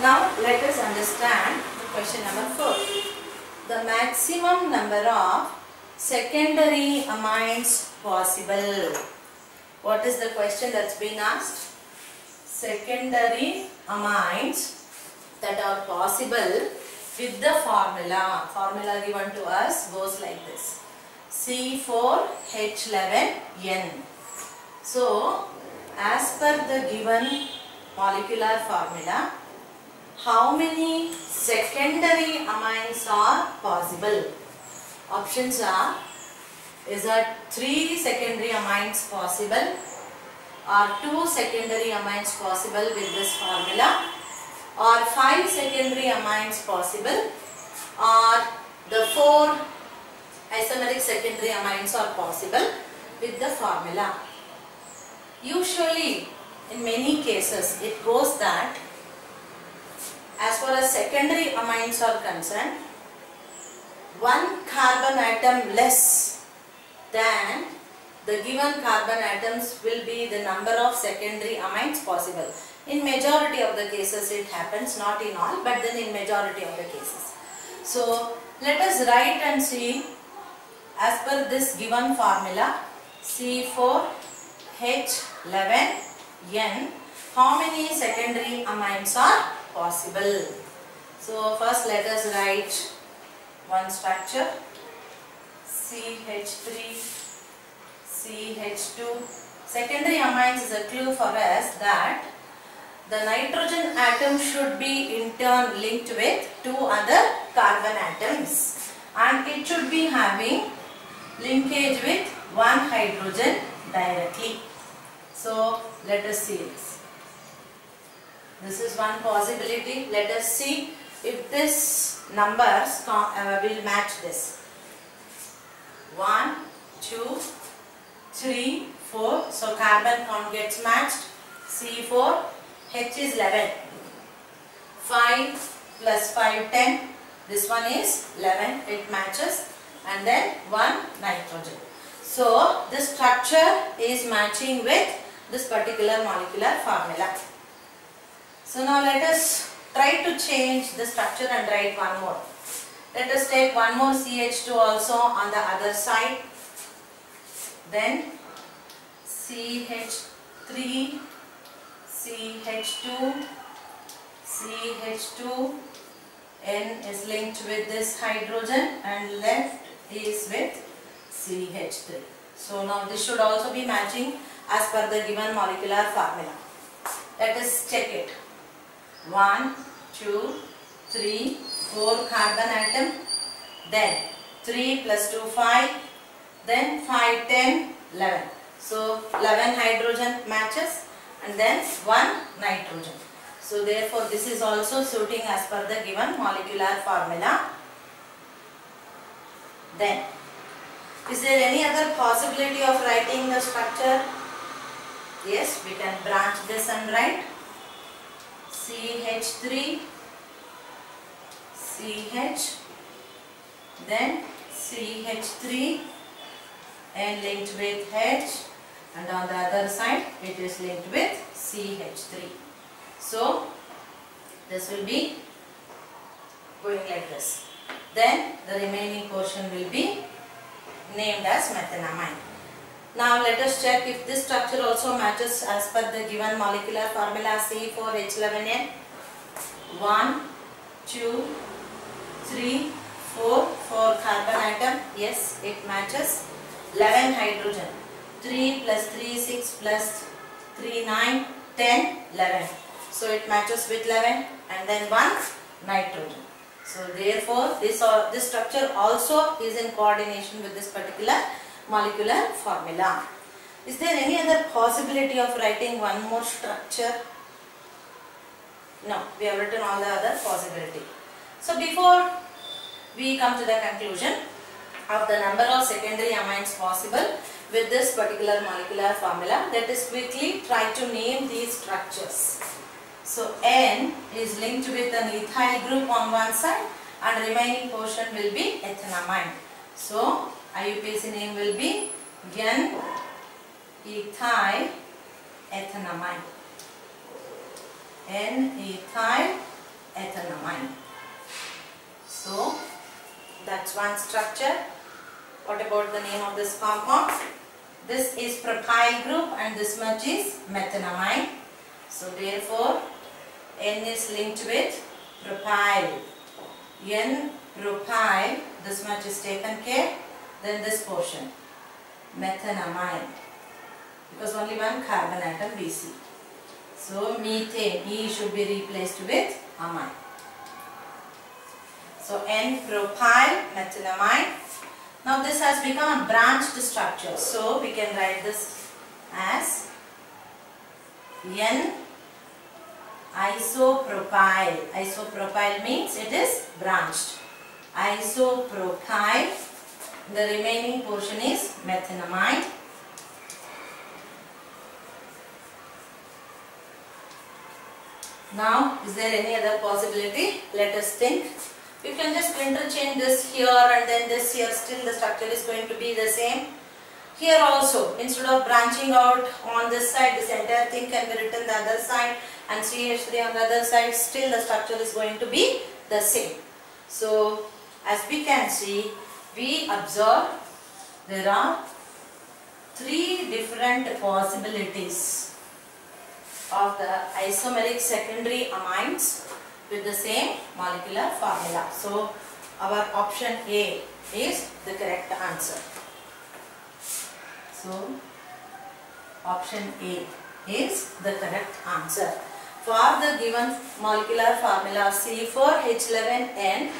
Now let us understand the question number 4. The maximum number of secondary amines possible. What is the question that's been asked? Secondary amines that are possible with the formula. Formula given to us goes like this: C4H11N. So, as per the given molecular formula, how many secondary amines are possible? Options are: is that 3 secondary amines possible, or 2 secondary amines possible with this formula, or 5 secondary amines possible, or the 4 isomeric secondary amines are possible with the formula. Usually, in many cases, it goes that as far as secondary amines are concerned, one carbon atom less than the given carbon atoms will be the number of secondary amines possible. In majority of the cases it happens, not in all, but then in majority of the cases. So let us write and see, as per this given formula C4H11N, how many secondary amines are possible. So first let us write one structure: CH3, CH2. Secondary amines is a clue for us that the nitrogen atom should be in turn linked with 2 other carbon atoms, and it should be having linkage with 1 hydrogen directly. So let us see this. This is one possibility. Let us see if this numbers will match this. 1, 2, 3, 4. So carbon count gets matched. C4, H is 11. 5 plus 5, 10. This one is 11. It matches. And then 1 nitrogen. So this structure is matching with this particular molecular formula. So now let us try to change the structure and write one more. Let us take one more CH2 also on the other side. Then CH3, CH2, CH2, N is linked with this hydrogen and left is with CH3. So now this should also be matching as per the given molecular formula. Let us check it. 1, 2, 3, 4 carbon atom, then 3 plus 2, 5, then 5, 10, 11. So 11 hydrogen matches and then 1 nitrogen. So therefore this is also suiting as per the given molecular formula. Then, is there any other possibility of writing the structure? Yes, we can branch this and write CH3, CH, then CH3 and linked with H, and on the other side it is linked with CH3. So this will be going like this. Then the remaining portion will be named as methanamine. Now let us check if this structure also matches as per the given molecular formula C4H11N. 1, 2, 3, 4, 4 carbon atom. Yes, it matches. 11 hydrogen. 3 plus 3, 6 plus 3, 9, 10, 11. So it matches with 11 and then 1 nitrogen. So therefore this structure also is in coordination with this particular molecular formula. Is there any other possibility of writing one more structure? No, we have written all the other possibility. So before we come to the conclusion of the number of secondary amines possible with this particular molecular formula, let us quickly try to name these structures. So N is linked with an ethyl group on one side and remaining portion will be ethanamine. So IUPAC name will be N-ethyl ethanamine. N-ethyl ethanamine. So that's one structure. What about the name of this compound? This is propyl group and this much is methanamine. So therefore N is linked with propyl. N propyl, this much is taken care. Then this portion, methanamine, because only one carbon atom we see. So methane, E should be replaced with amine. So N-propyl methanamine. Now this has become a branched structure. So we can write this as N-isopropyl. Isopropyl means it is branched. Isopropyl. The remaining portion is methanamide. Now, is there any other possibility? Let us think. You can just interchange this here and then this here. Still the structure is going to be the same. Here also, instead of branching out on this side, this entire thing can be written the other side and CH3 on the other side. Still the structure is going to be the same. So, as we can see, we observe there are 3 different possibilities of the isomeric secondary amines with the same molecular formula. So our option A is the correct answer. So option A is the correct answer. For the given molecular formula C4H11N,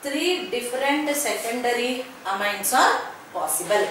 3 different secondary amines are possible.